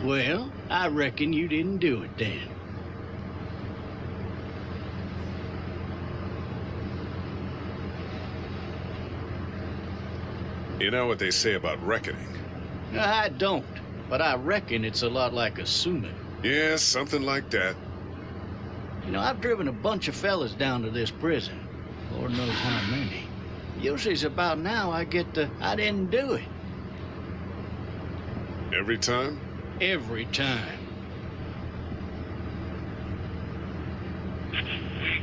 Well, I reckon you didn't do it then. You know what they say about reckoning? I don't, but I reckon it's a lot like assuming. Yeah, something like that. You know, I've driven a bunch of fellas down to this prison. Lord knows how many. Usually it's about now I get the, I didn't do it. Every time? Every time. We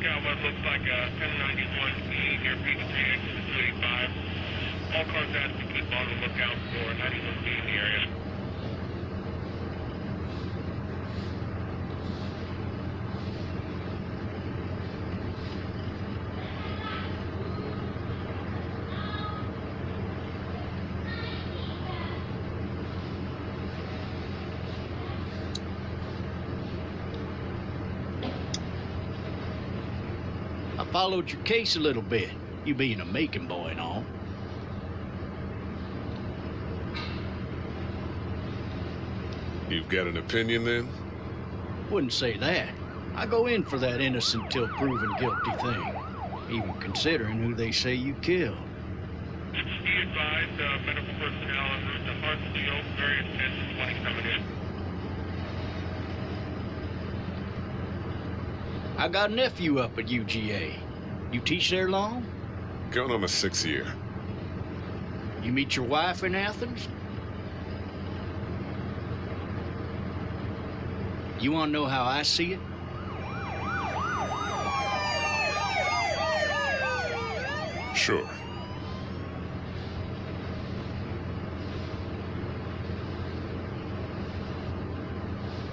got what looks like a 1091E near Peachtree exit 285. All cars asked to keep on the lookout for 91B in the area. I followed your case a little bit, you being a Macon boy and all. You've got an opinion then? Wouldn't say that. I go in for that innocent till proven guilty thing, even considering who they say you killed. Be advised, medical personnel en route to Hartsfield, various tensions flight coming in. I got a nephew up at UGA. You teach there long? Going on my 6th year. You meet your wife in Athens? You want to know how I see it? Sure.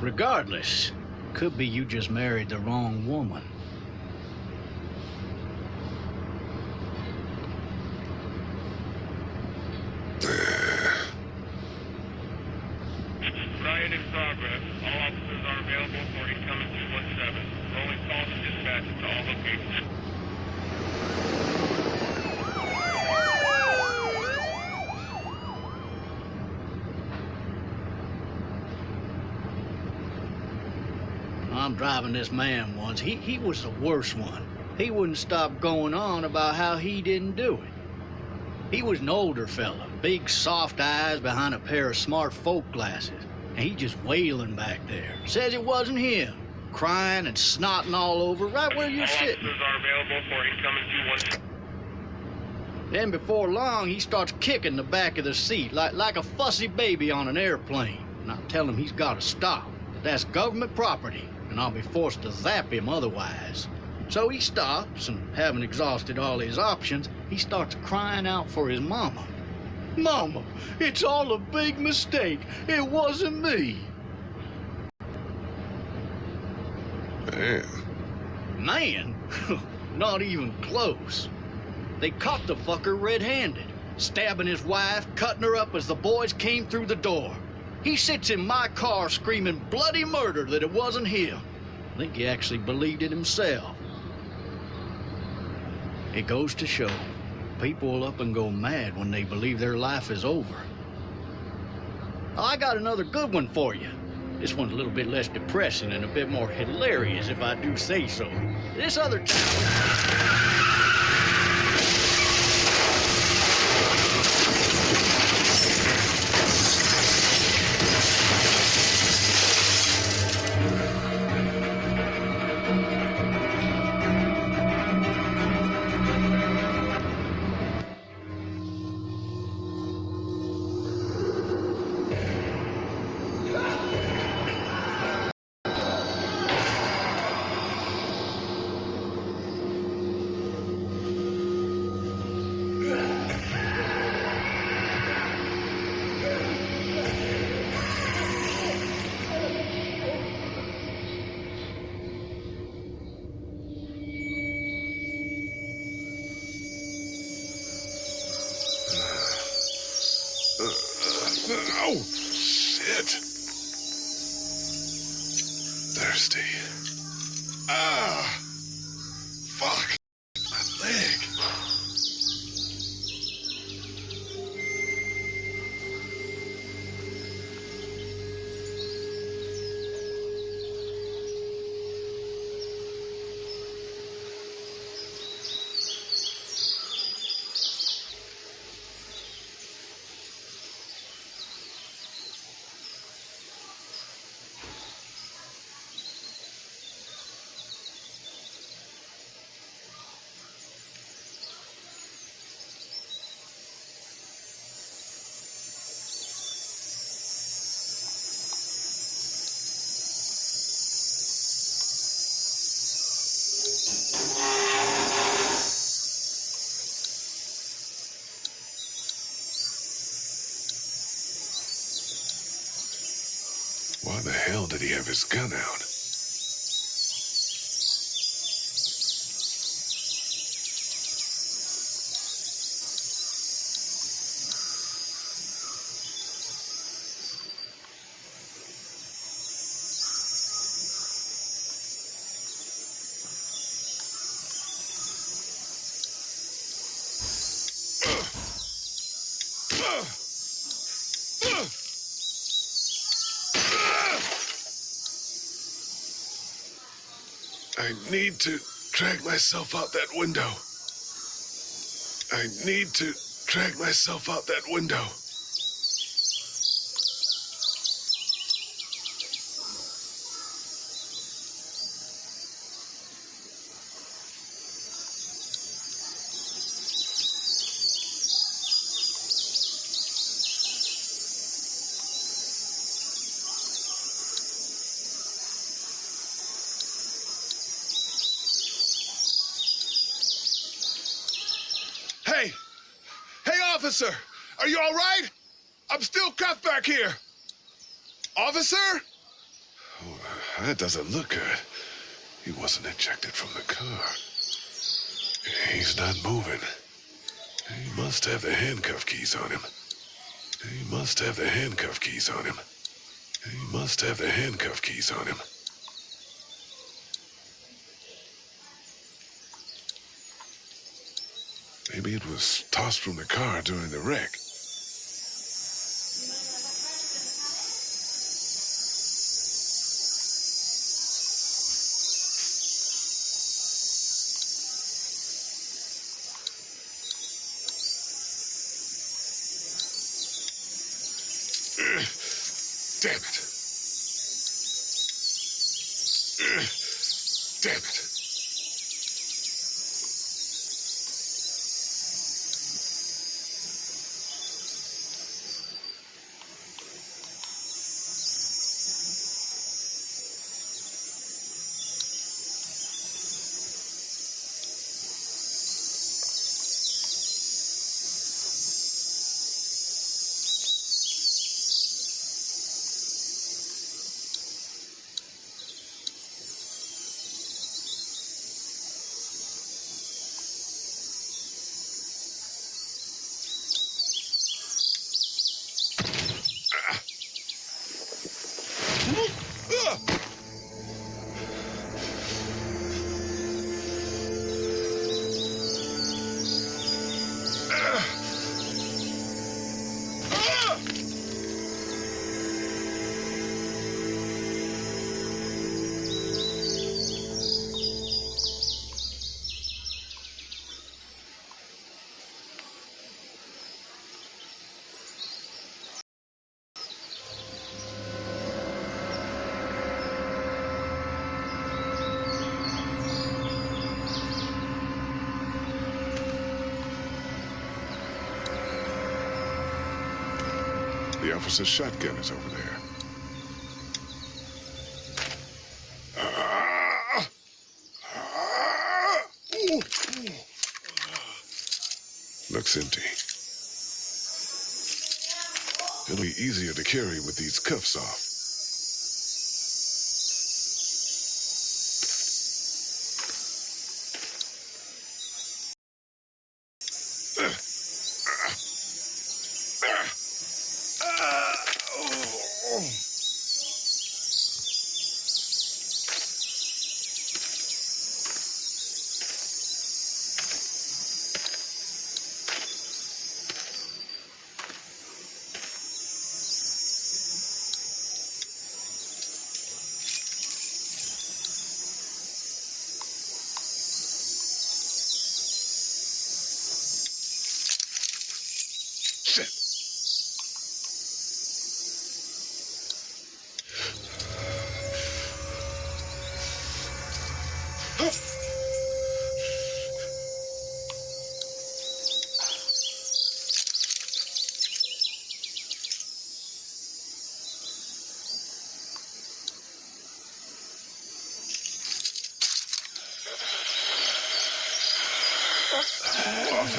Regardless, could be you just married the wrong woman. Riot in progress. All officers are available for incoming 217. Rolling calls and dispatches to all locations. I'm driving this man once. He was the worst one. He wouldn't stop going on about how he didn't do it. He was an older fella, big soft eyes behind a pair of smart folk glasses. And he just wailing back there. Says it wasn't him. Crying and snotting all over right where you're sitting. All officers are available for incoming 217. Then before long, he starts kicking the back of the seat like a fussy baby on an airplane. And I tell him he's got to stop. That's government property, and I'll be forced to zap him otherwise. So he stops, and having exhausted all his options, he starts crying out for his mama. Mama, it's all a big mistake. It wasn't me. Man. Man? Not even close. They caught the fucker red-handed, stabbing his wife, cutting her up as the boys came through the door. He sits in my car screaming bloody murder that it wasn't him. I think he actually believed it himself. It goes to show, people will up and go mad when they believe their life is over. Oh, I got another good one for you. This one's a little bit less depressing and a bit more hilarious, if I do say so. This other town... thirsty. Ah! Fuck! My leg! Why the hell did he have his gun out? I need to drag myself out that window. I need to drag myself out that window. Hey! Hey, officer! Are you all right? I'm still cuffed back here. Officer? Oh, that doesn't look good. He wasn't ejected from the car. He's not moving. He must have the handcuff keys on him. He must have the handcuff keys on him. He must have the handcuff keys on him. Maybe it was tossed from the car during the wreck. Damn it. Damn it. The officer's shotgun is over there. Looks empty. It'll be easier to carry with these cuffs off.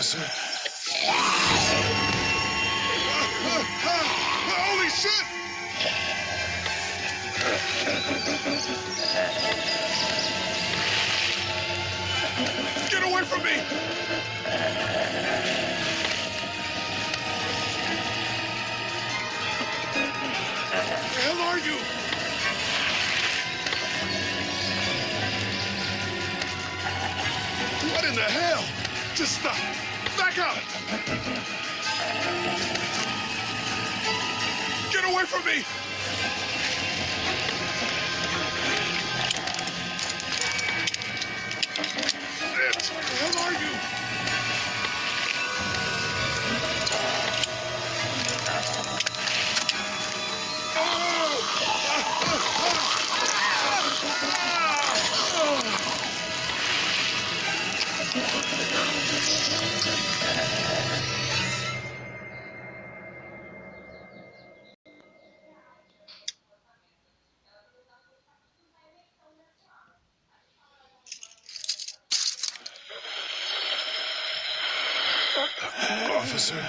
officer. Holy shit! Get away from me! Where the hell are you? What in the hell? Just stop. Back up! Get away from me! Shit! Where the hell are you? Officer.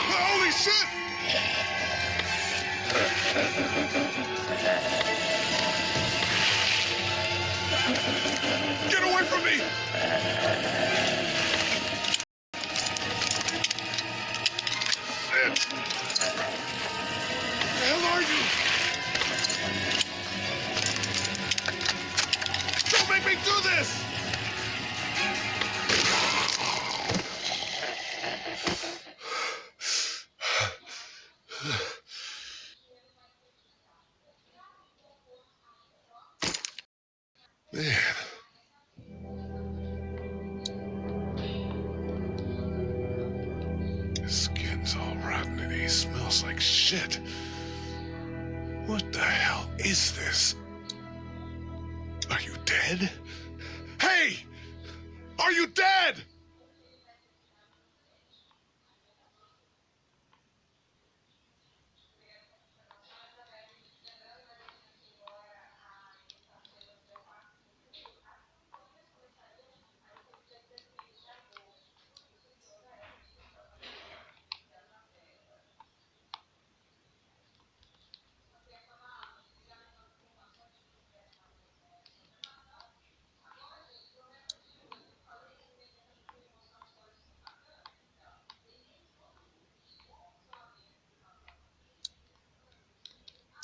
Holy shit! Get away from me! Shit! Where the hell are you? Don't make me do this! Man. His skin's all rotten and he smells like shit. What the hell is this? Are you dead? Hey! Are you dead?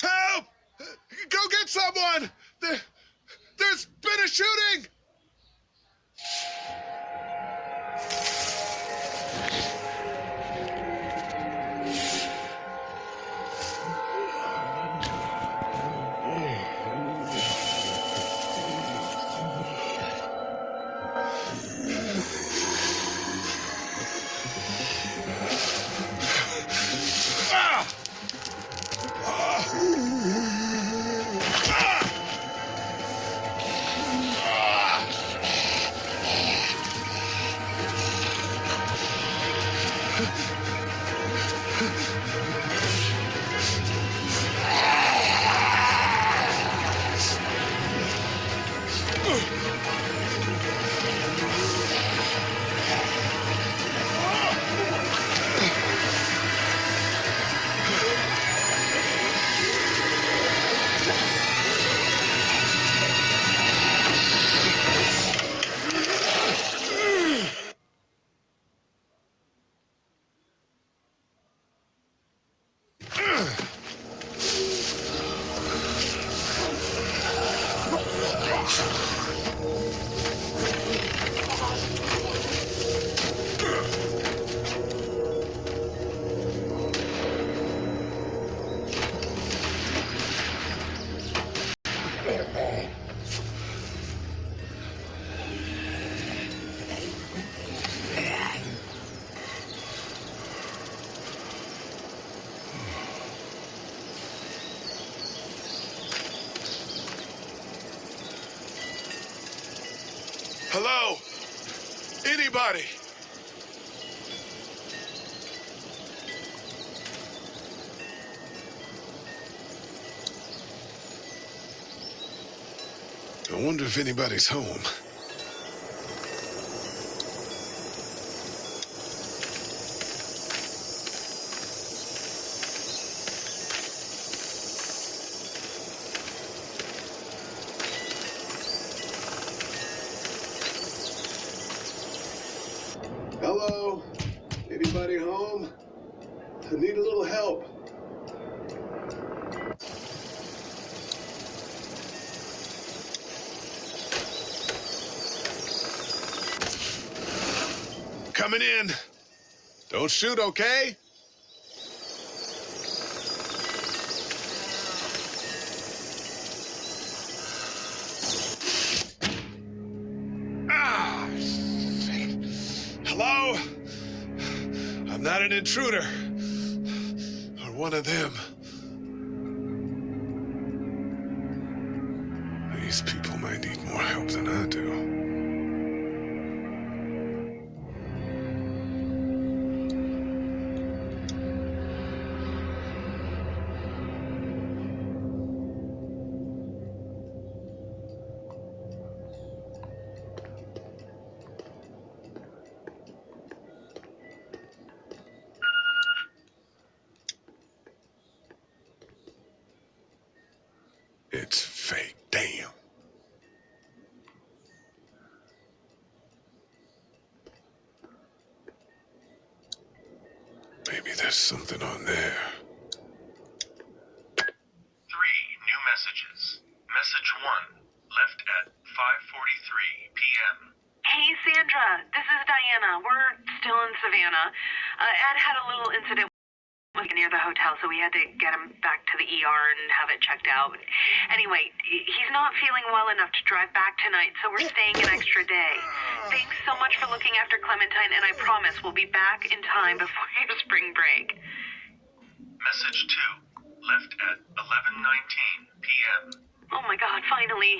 Help! Go get someone! There's been a shooting! Hello? Anybody? I wonder if anybody's home. need a little help. Coming in. Don't shoot, okay? Ah, shit. Hello? I'm not an intruder. Or one of them. These people might need more help than I do. It's fake. Damn. Maybe there's something on there. 3 new messages. Message 1, left at 5:43 p.m. Hey, Sandra. This is Diana. We're still in Savannah. Ed had a little incident near the hotel, so we had to get him back to the ER and have it checked out. Anyway, he's not feeling well enough to drive back tonight, so we're staying an extra day. Thanks so much for looking after Clementine, and I promise we'll be back in time before your spring break. Message 2, left at 11:19 p.m. Oh my God, finally.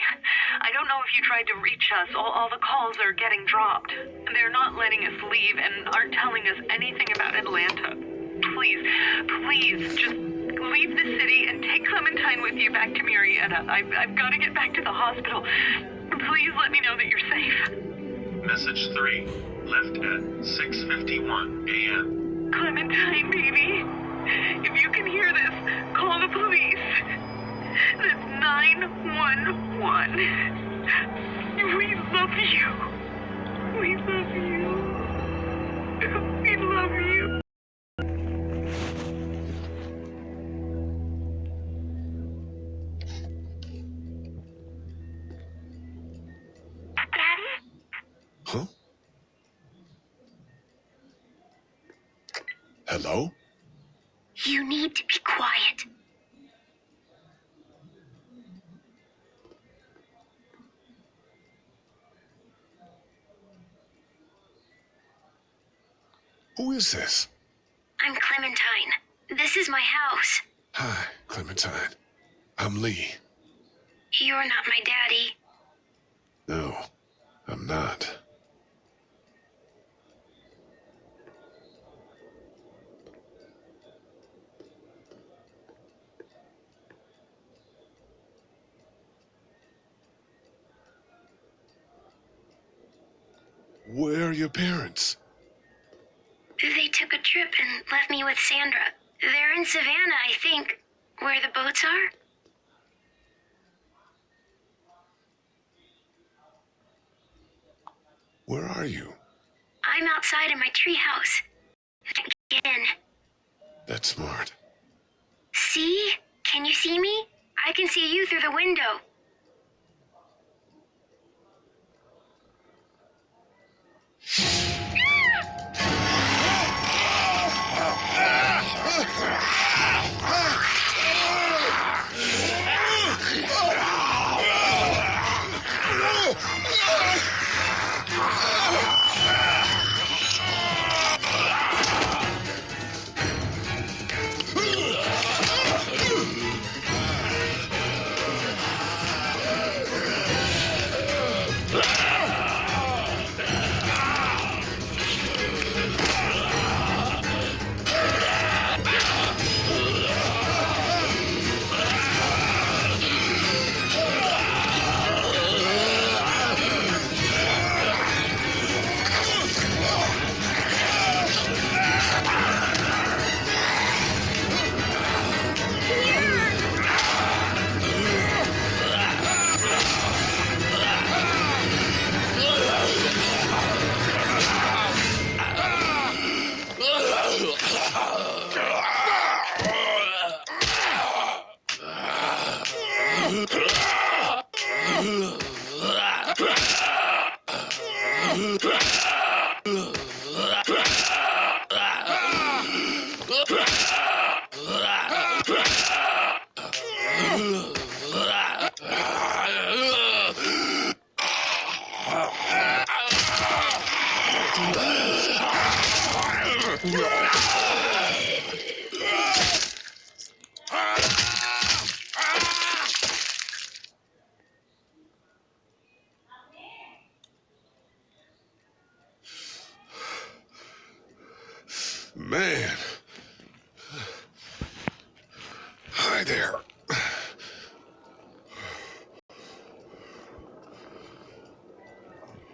I don't know if you tried to reach us. All the calls are getting dropped. They're not letting us leave and aren't telling us anything about Atlanta. Please, just leave the city and take Clementine with you back to Marietta. I've got to get back to the hospital. Please let me know that you're safe. Message 3, left at 6:51 a.m. Clementine, baby. If you can hear this, call the police. That's 911. We love you. We love you. We love you. Huh? Hello? You need to be quiet. Who is this? I'm Clementine. This is my house. Hi, Clementine. I'm Lee. You're not my daddy. No, I'm not. Where are your parents? They took a trip and left me with Sandra. They're in Savannah, I think, where the boats are. Where are you? I'm outside in my treehouse. Get in. That's smart. See? Can you see me? I can see you through the window. Man. Hi there.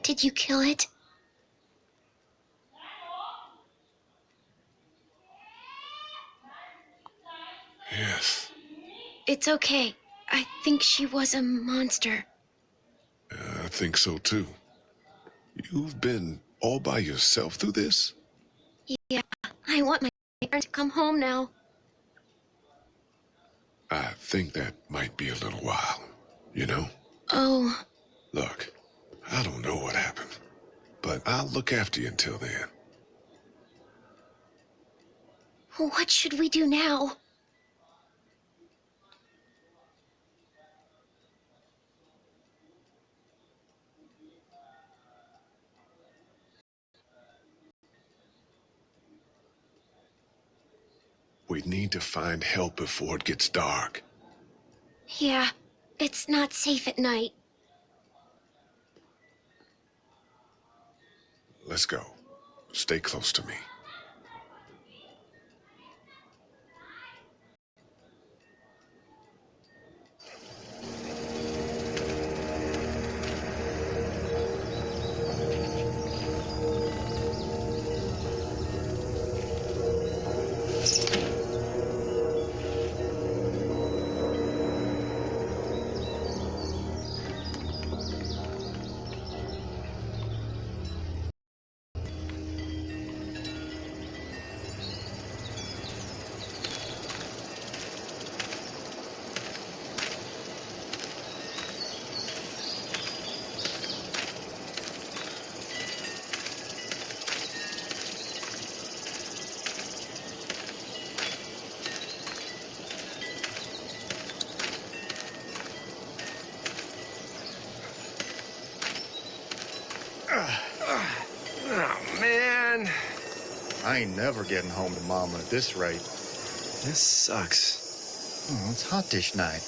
Did you kill it? Yes. It's okay. I think she was a monster. I think so too. You've been all by yourself through this? Yeah, I want my parents to come home now. I think that might be a little while, you know? Oh, Look, I don't know what happened, but I'll look after you until then. what should we do now? We need to find help before it gets dark. Yeah, it's not safe at night. Let's go. Stay close to me. Oh, man. I ain't never getting home to Mama at this rate. This sucks. Oh, it's hot dish night.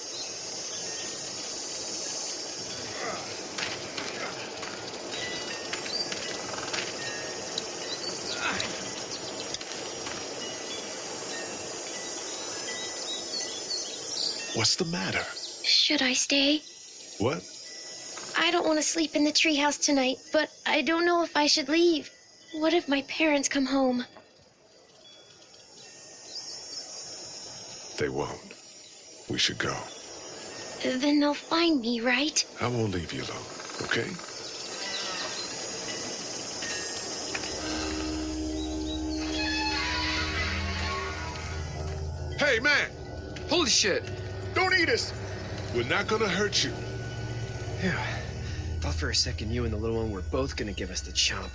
What's the matter? Should I stay? What? I don't want to sleep in the treehouse tonight, but I don't know if I should leave. What if my parents come home? They won't. We should go. Then they'll find me, right? I won't leave you alone, okay? Hey, man! Holy shit. Don't eat us! We're not gonna hurt you. Phew. Thought for a second you and the little one were both gonna give us the chomp.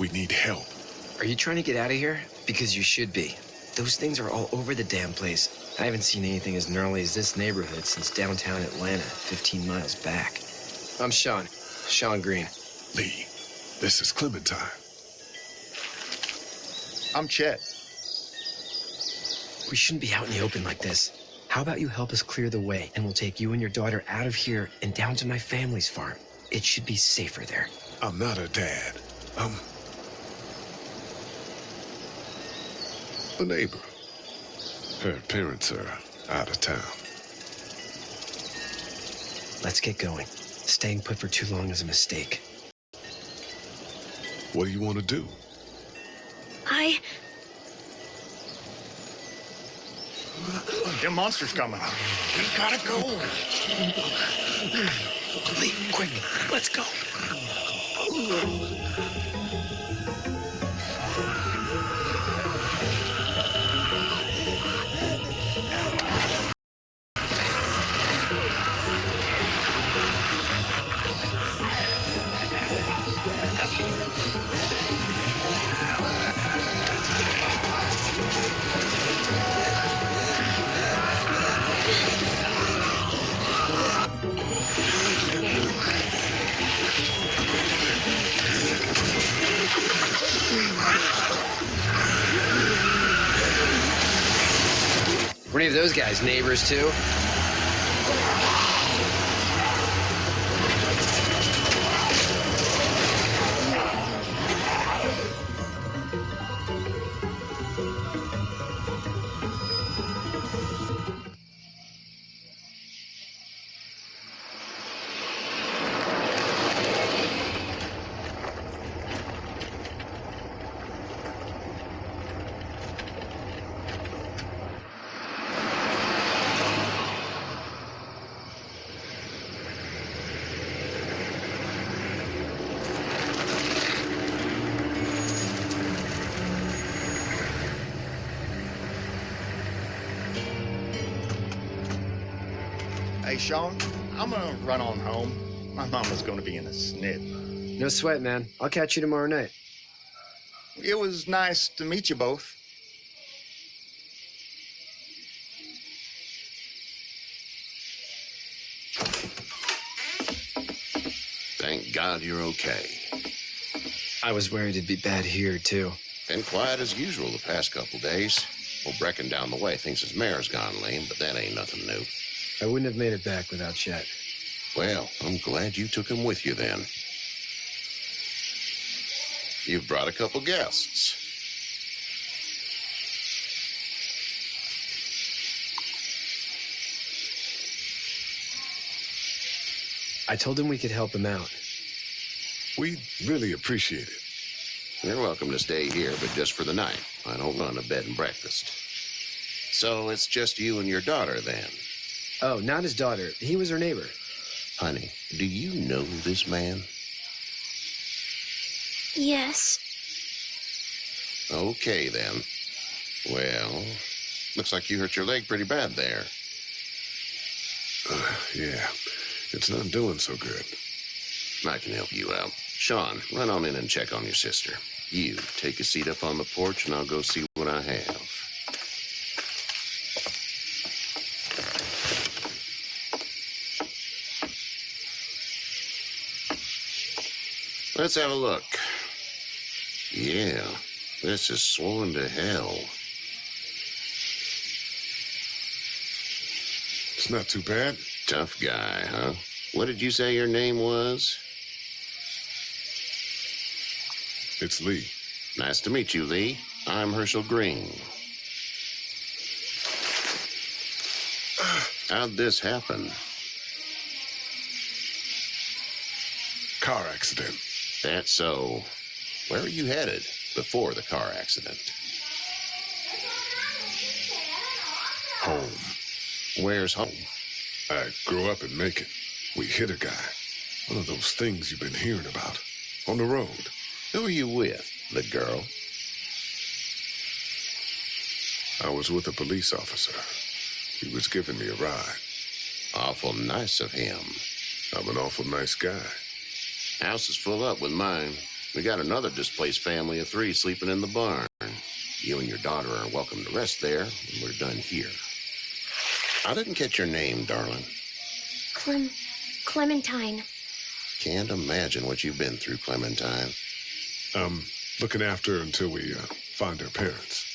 We need help. Are you trying to get out of here? Because you should be. Those things are all over the damn place. I haven't seen anything as gnarly as this neighborhood since downtown Atlanta, 15 miles back. I'm Sean. Sean Green. Lee, this is Clementine. I'm Chet. We shouldn't be out in the open like this. How about you help us clear the way, and we'll take you and your daughter out of here and down to my family's farm. It should be safer there. I'm not her dad. I'm a neighbor. Her parents are out of town. Let's get going. Staying put for too long is a mistake. What do you want to do? Them monster's coming. We gotta go. Lee, quick, let's go. any of those guys neighbors, too? Hey, Sean, I'm gonna run on home. My mama's gonna be in a snip. No sweat, man. I'll catch you tomorrow night. It was nice to meet you both. Thank God you're okay. I was worried it'd be bad here, too. Been quiet as usual the past couple days. Old Brecken down the way thinks his mare's gone lame, but that ain't nothing new. I wouldn't have made it back without Chet. Well, I'm glad you took him with you then. You've brought a couple guests. I told him we could help him out. We really appreciate it. You're welcome to stay here, but just for the night. I don't run a bed and breakfast. So it's just you and your daughter then? Oh, not his daughter. He was her neighbor. Honey, do you know this man? Yes. Okay, then. Well, looks like you hurt your leg pretty bad there. Yeah, it's not doing so good. I can help you out. Sean, run on in and check on your sister. You, take a seat up on the porch and I'll go see what I have. Let's have a look. Yeah, this is swollen to hell. It's not too bad. Tough guy, huh? What did you say your name was? It's Lee. Nice to meet you, Lee. I'm Herschel Green. How'd this happen? Car accident. That's so. Where were you headed before the car accident? Home. Where's home? I grew up in Macon. We hit a guy. One of those things you've been hearing about. On the road. Who are you with? The girl? I was with a police officer. He was giving me a ride. Awful nice of him. I'm an awful nice guy. House is full up with mine. We got another displaced family of 3 sleeping in the barn. You and your daughter are welcome to rest there, and we're done here. I didn't catch your name, darling. Clementine. Can't imagine what you've been through, Clementine. Looking after her until we find her parents.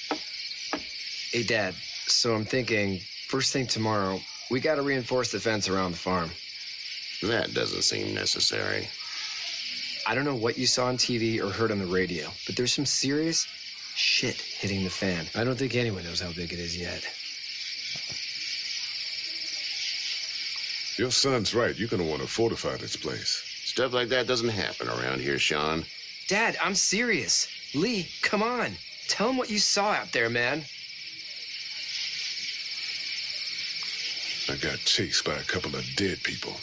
Hey, Dad, so I'm thinking, first thing tomorrow, we gotta reinforce the fence around the farm. That doesn't seem necessary. I don't know what you saw on TV or heard on the radio, but there's some serious shit hitting the fan. I don't think anyone knows how big it is yet. Your son's right. You're gonna want to fortify this place. Stuff like that doesn't happen around here, Sean. Dad, I'm serious. Lee, come on. Tell him what you saw out there, man. I got chased by a couple of dead people.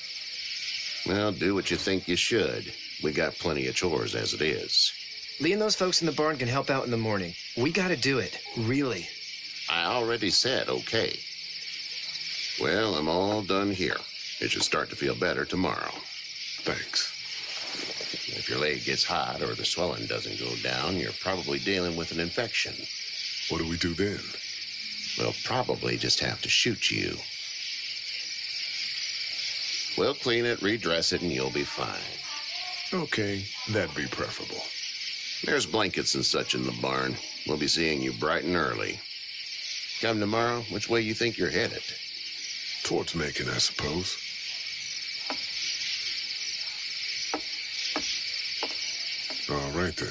Well, do what you think you should. We got plenty of chores as it is. Lee and those folks in the barn can help out in the morning. We gotta do it. Really. I already said okay. Well, I'm all done here. It should start to feel better tomorrow. Thanks. If your leg gets hot or the swelling doesn't go down, you're probably dealing with an infection. What do we do then? We'll probably just have to shoot you. We'll clean it, redress it, and you'll be fine. Okay, that'd be preferable. There's blankets and such in the barn. We'll be seeing you bright and early. Come tomorrow, which way you think you're headed? Towards Macon, I suppose. All right, then.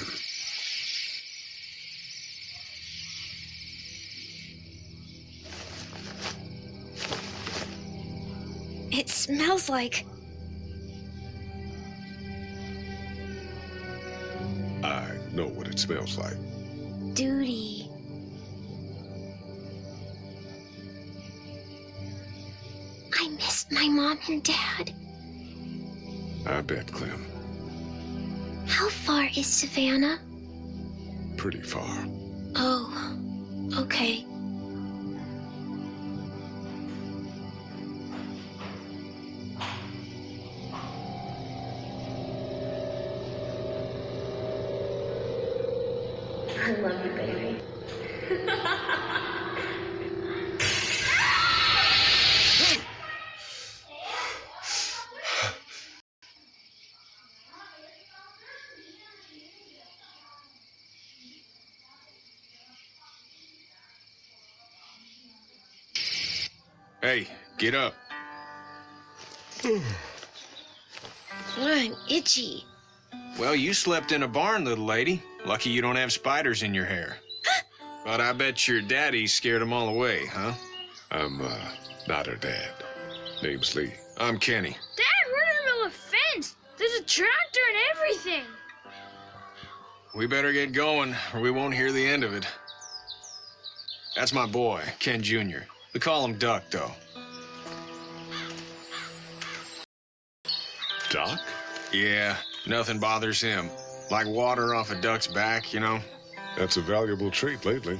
It smells like... I know what it smells like. duty. I miss my mom and dad. I bet, Clem. How far is Savannah? Pretty far. Oh, okay. I love you, baby. Hey, get up. I'm itchy. Well, you slept in a barn, little lady. Lucky you don't have spiders in your hair. But I bet your daddy scared them all away, huh? I'm, not her dad. Name's Lee. I'm Kenny. Dad, we're in the middle of a fence. There's a tractor and everything. We better get going, or we won't hear the end of it. That's my boy, Ken Jr. We call him Duck, though. Doc? Yeah, nothing bothers him. Like water off a duck's back, you know? That's a valuable trait lately.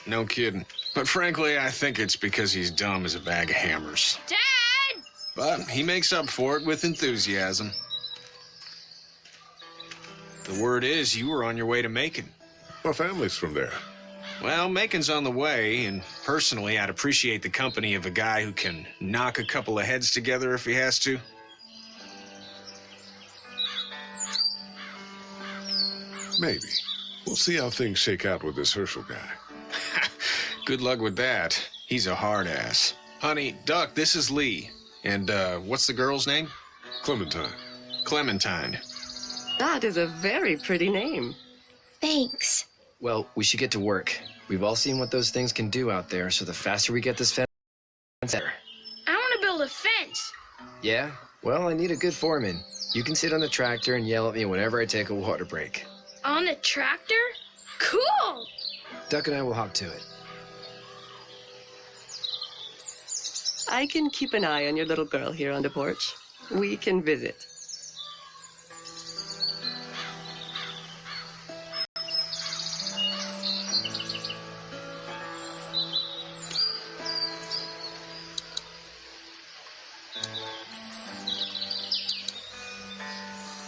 No kidding. But frankly, I think it's because he's dumb as a bag of hammers. Dad! But he makes up for it with enthusiasm. The word is you were on your way to Macon. My family's from there. Well, Macon's on the way, and personally, I'd appreciate the company of a guy who can knock a couple of heads together if he has to. Maybe. We'll see how things shake out with this Herschel guy. Good luck with that. He's a hard ass. Honey, Duck, this is Lee. And, what's the girl's name? Clementine. Clementine. That is a very pretty name. Thanks. Well, we should get to work. We've all seen what those things can do out there, so the faster we get this fence, the better. I want to build a fence. Yeah? Well, I need a good foreman. You can sit on the tractor and yell at me whenever I take a water break. On the tractor? Cool! Duck and I will hop to it. I can keep an eye on your little girl here on the porch. We can visit.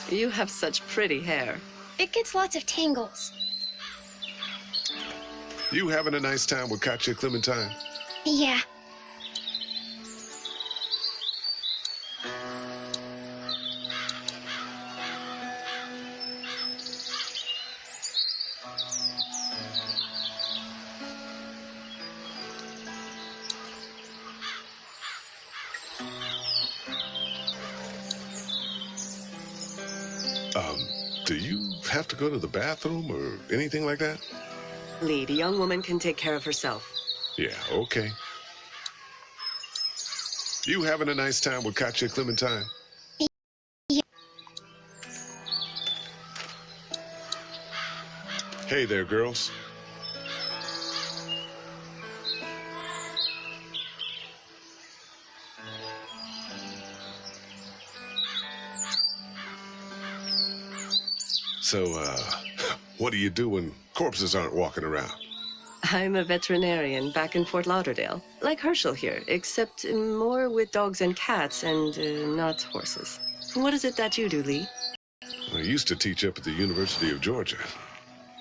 You have such pretty hair. It gets lots of tangles. You having a nice time with Katya, Clementine? Yeah. Do you have to go to the bathroom or anything like that? Lee, the young woman can take care of herself. Yeah, okay. You having a nice time with Katya, Clementine? Yeah. Hey there, girls. So, what do you do when corpses aren't walking around? I'm a veterinarian back in Fort Lauderdale, like Herschel here, except more with dogs and cats and not horses. What is it that you do, Lee? I used to teach up at the University of Georgia.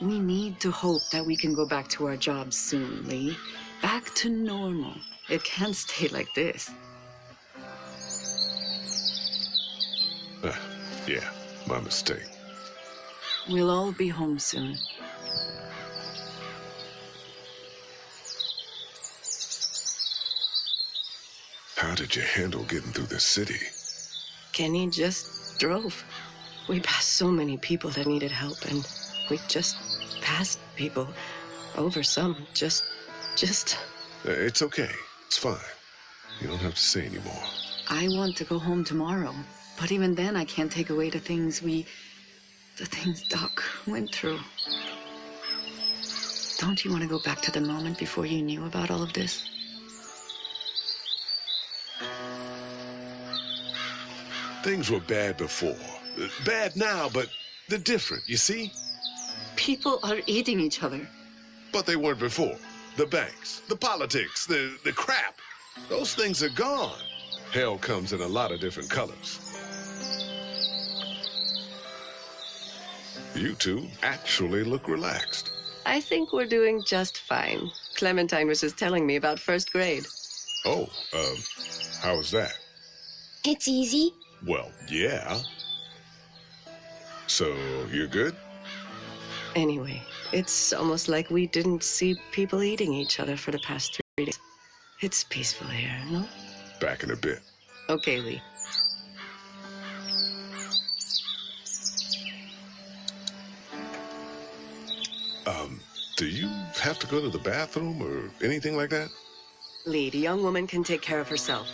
We need to hope that we can go back to our jobs soon, Lee. Back to normal. It can't stay like this. Yeah, my mistake. We'll all be home soon. How did you handle getting through the city? Kenny just drove. We passed so many people that needed help, and we just passed people over some. Just. It's okay. It's fine. You don't have to say anymore. I want to go home tomorrow, but even then I can't take away the things Doc went through. Don't you want to go back to the moment before you knew about all of this? Things were bad before. Bad now, but they're different, you see? People are eating each other. But they weren't before. The banks, the politics, the crap. Those things are gone. Hell comes in a lot of different colors. You two actually look relaxed. I think we're doing just fine. Clementine was just telling me about first grade. Oh, how was that? It's easy. Well, yeah. So, you're good? Anyway, it's almost like we didn't see people eating each other for the past 3 days. It's peaceful here, no? Back in a bit. Okay, Lee. Do you have to go to the bathroom or anything like that? Lee, the young woman can take care of herself.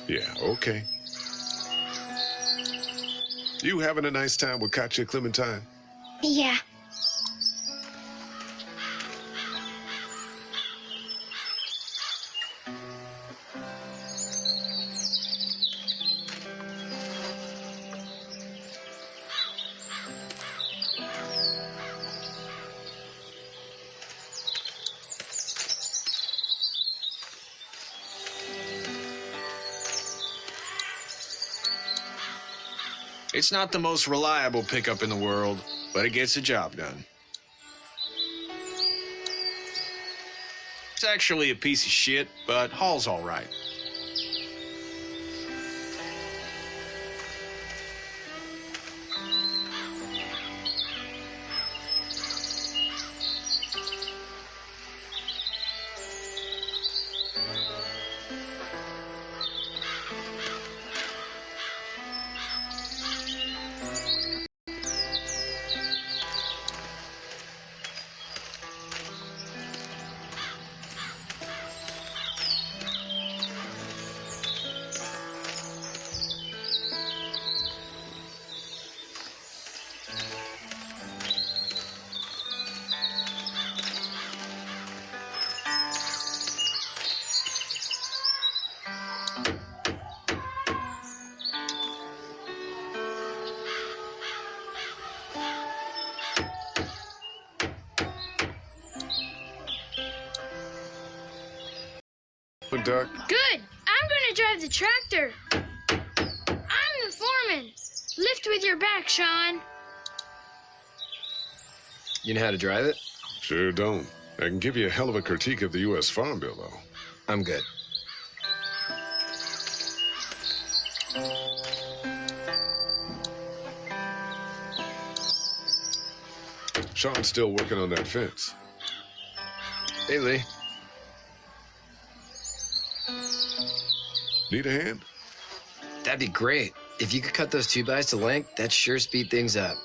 Yeah, okay. You having a nice time with Katya, Clementine? Yeah. It's not the most reliable pickup in the world, but it gets the job done. It's actually a piece of shit, but haul's all right. Doc? Good. I'm gonna drive the tractor. I'm the foreman. Lift with your back, Sean. You know how to drive it? Sure don't. I can give you a hell of a critique of the U.S. Farm Bill, though. I'm good. Sean's still working on that fence. Hey, Lee. Need a hand? That'd be great. If you could cut those 2x to length, that'd sure speed things up.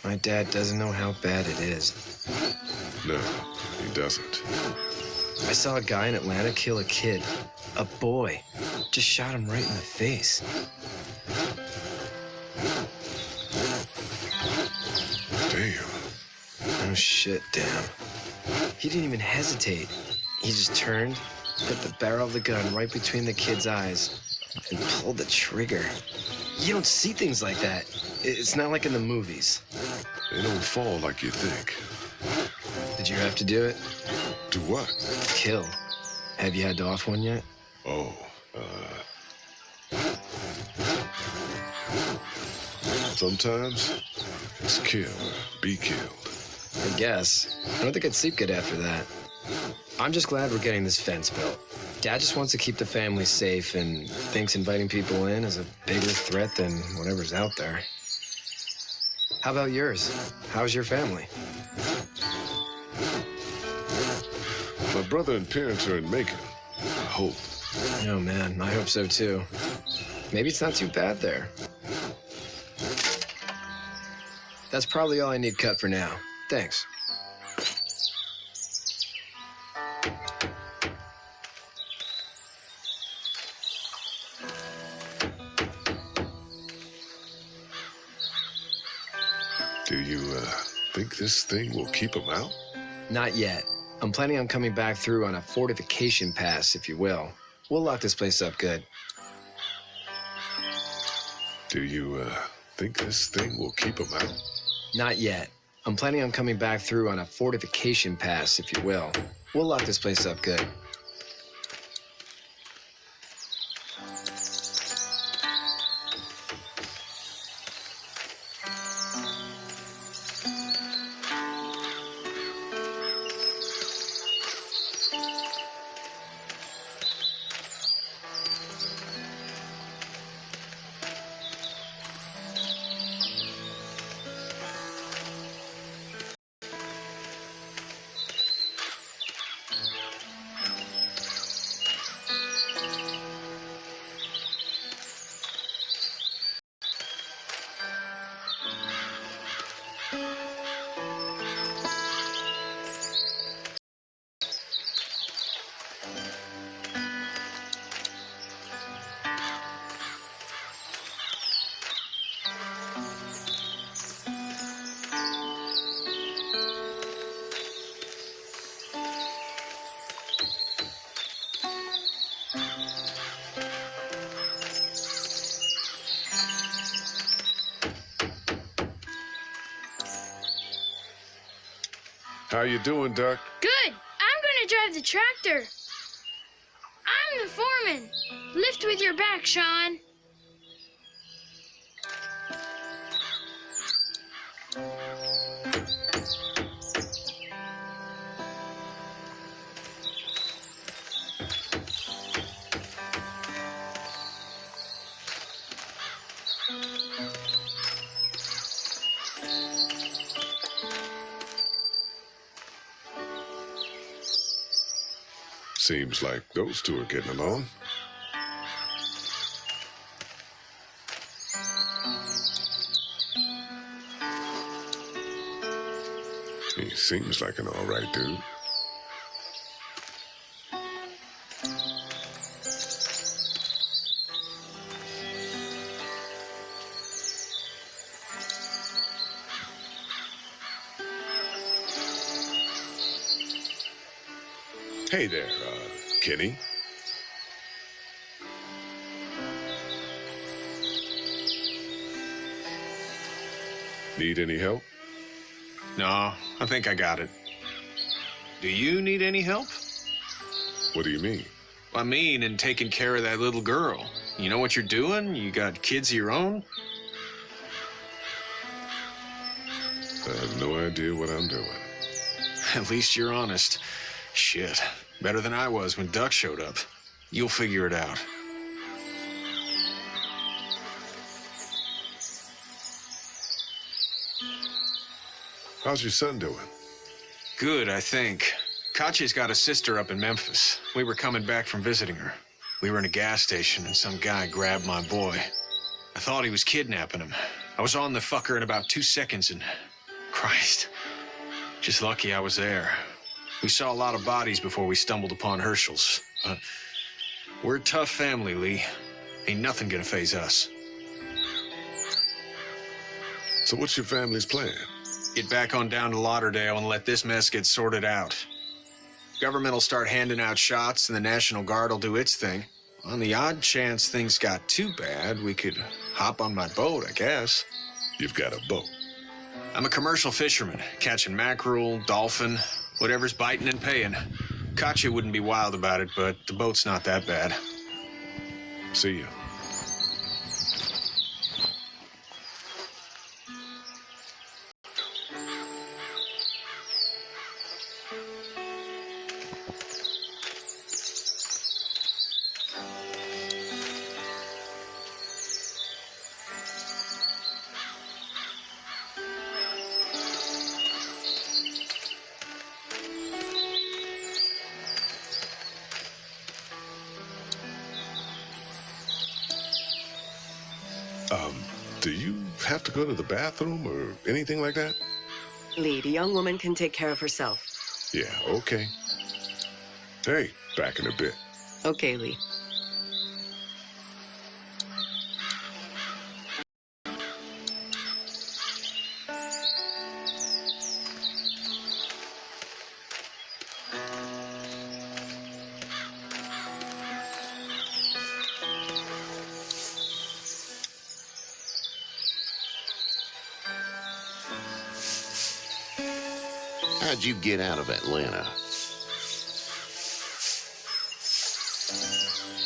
My dad doesn't know how bad it is. No, he doesn't. I saw a guy in Atlanta kill a kid. A boy. Just shot him right in the face. Damn. Oh, shit, damn. He didn't even hesitate. He just turned, put the barrel of the gun right between the kid's eyes, and pulled the trigger. You don't see things like that. It's not like in the movies. They don't fall like you think. Did you have to do it? Do what? Kill. Have you had to off one yet? Oh, sometimes it's kill or be killed. I guess. I don't think I'd sleep good after that. I'm just glad we're getting this fence built. Dad just wants to keep the family safe and thinks inviting people in is a bigger threat than whatever's out there. How about yours? How's your family? My brother and parents are in Macon. I hope. Oh, man, I hope so, too. Maybe it's not too bad there. That's probably all I need cut for now. Thanks. Do you, think this thing will keep him out? Not yet. I'm planning on coming back through on a fortification pass, if you will. We'll lock this place up good. Do you, think this thing will keep him out? Not yet. I'm planning on coming back through on a fortification pass, if you will. We'll lock this place up good. How you doing, Doc? Good. I'm gonna drive the tractor. I'm the foreman. Lift with your back, Sean. Seems like those two are getting along. He seems like an all right dude. Hey there, Kenny. Need any help? No, I think I got it. Do you need any help? What do you mean? I mean, in taking care of that little girl. You know what you're doing? You got kids of your own? I have no idea what I'm doing. At least you're honest. Shit. Better than I was when Duck showed up. You'll figure it out. How's your son doing? Good, I think. Katya's got a sister up in Memphis. We were coming back from visiting her. We were in a gas station and some guy grabbed my boy. I thought he was kidnapping him. I was on the fucker in about 2 seconds and... Christ. Just lucky I was there. We saw a lot of bodies before we stumbled upon Herschel's. We're a tough family, Lee. Ain't nothing gonna faze us. So what's your family's plan? Get back on down to Lauderdale and let this mess get sorted out. Government will start handing out shots and the National Guard will do its thing. On the odd chance things got too bad, we could hop on my boat, I guess. You've got a boat? I'm a commercial fisherman, catching mackerel, dolphin, whatever's biting and paying. Katya wouldn't be wild about it, but the boat's not that bad. See you. Do you have to go to the bathroom or anything like that? Lee, the young woman can take care of herself. Yeah, okay. Hey, back in a bit. Okay, Lee. How'd you get out of Atlanta?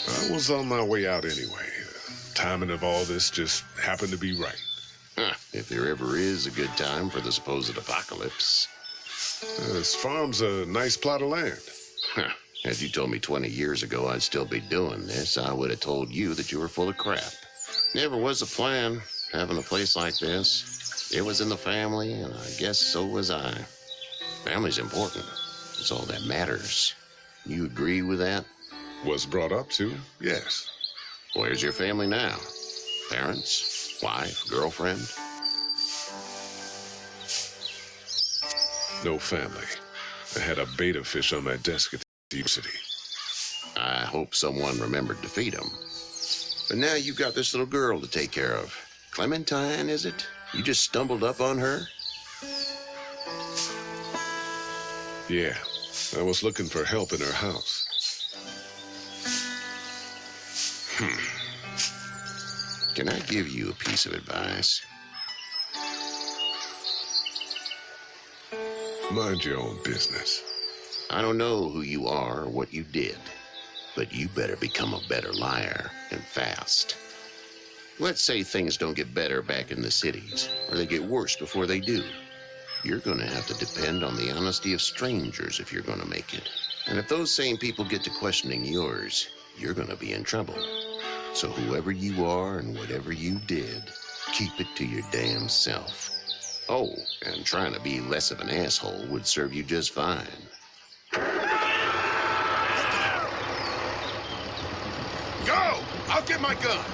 I was on my way out anyway. Timing of all this just happened to be right. Huh, if there ever is a good time for the supposed apocalypse. This farm's a nice plot of land. Huh. Had you told me 20 years ago I'd still be doing this, I would have told you that you were full of crap. Never was a plan, having a place like this. It was in the family, and I guess so was I. Family's important. It's all that matters. You agree with that? Was brought up to, yes. Where's your family now? Parents? Wife? Girlfriend? No family. I had a beta fish on my desk at the Deep City. I hope someone remembered to feed him. But now you've got this little girl to take care of. Clementine, is it? You just stumbled up on her? Yeah, I was looking for help in her house. Can I give you a piece of advice? Mind your own business. I don't know who you are or what you did, but you better become a better liar, and fast. Let's say things don't get better back in the cities, or they get worse before they do. You're going to have to depend on the honesty of strangers if you're going to make it. And if those same people get to questioning yours, you're going to be in trouble. So whoever you are and whatever you did, keep it to your damn self. Oh, and trying to be less of an asshole would serve you just fine. Go! I'll get my gun.